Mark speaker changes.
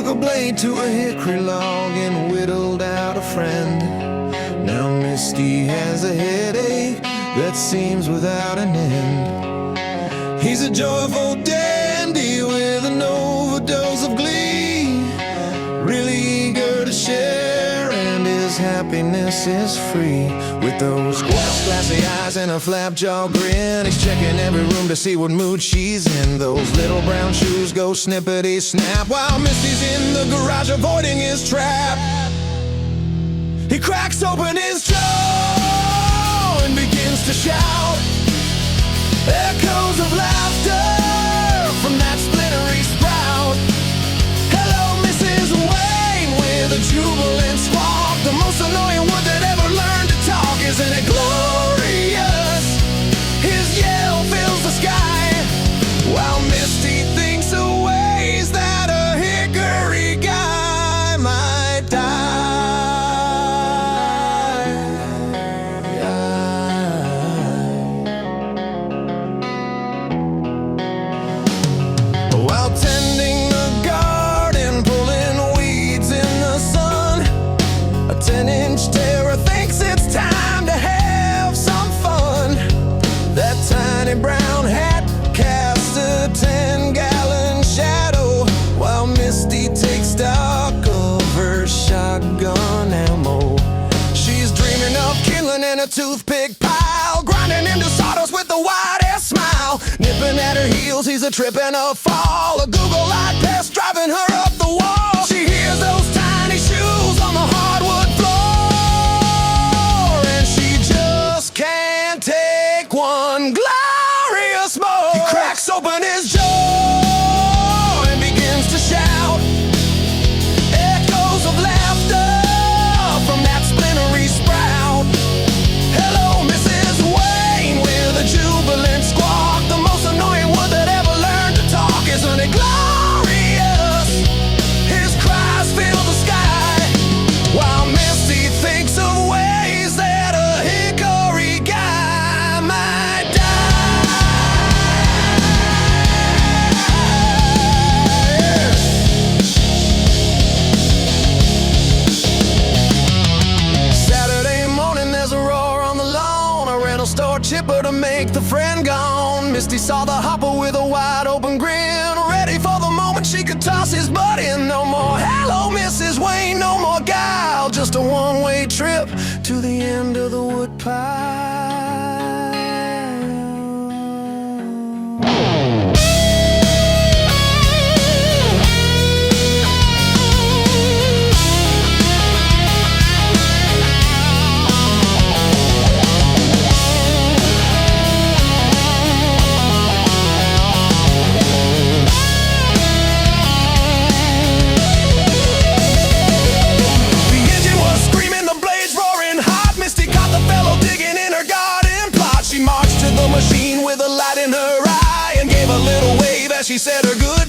Speaker 1: took a blade to a hickory log and whittled out a friend. Now Misty has a headache that seems without an end. He's a joyful dandy with an overdose of glee, really eager to share, and his happiness is free. With those glassy eyes and a flapjaw grin, he's checking every room to see what mood she's in. Those little brown shoes go snippety snap while Misty's in the garage avoiding his trap. He cracks open his jaw and begins to shout. Echoes of laughter from that splintery sprout. Hello, Mrs. Wayne, with a jubilant squawk. The most annoying wood that ever learned to talk. Isn't it glorious? His yell fills the sky while Misty thinks of ways that a hickory guy might die. While tending the garden, pulling weeds in the sun, a 10-inch terror thinks it's time to have some fun. That tiny brown hat casts a 10-gallon shadow while Misty takes stock of her shotgun ammo. She's dreaming of kindling in a toothpick pile, grinding into sawdust with the widest smile. Nipping at her heels, he's a trip and a fall, a Google-eyed pest driving her up the wall. She hears those tiny shoes on the hardwood floor, and she just can't take one glorious more. He cracks open his jaw and begins to shout. Echoes of laughter from that splintery sprout. Hello, Mrs. Wayne, with a jubilant squawk. The most annoying wood that ever learned to talk. Isn't it glorious? His cries fill the sky while Misty thinks of ways that a hickory guy might die. Saturday morning, there's a roar on the lawn, a rental store chipper to make the friend gone. Misty saw the hopper with a wide open grin, ready for the moment she could toss his butt in. No more hello, Mrs. Wayne, no more guile, just a one-way trip to the end of the wood pile. She marched to the machine with a light in her eye and gave a little wave as she said her goodbye.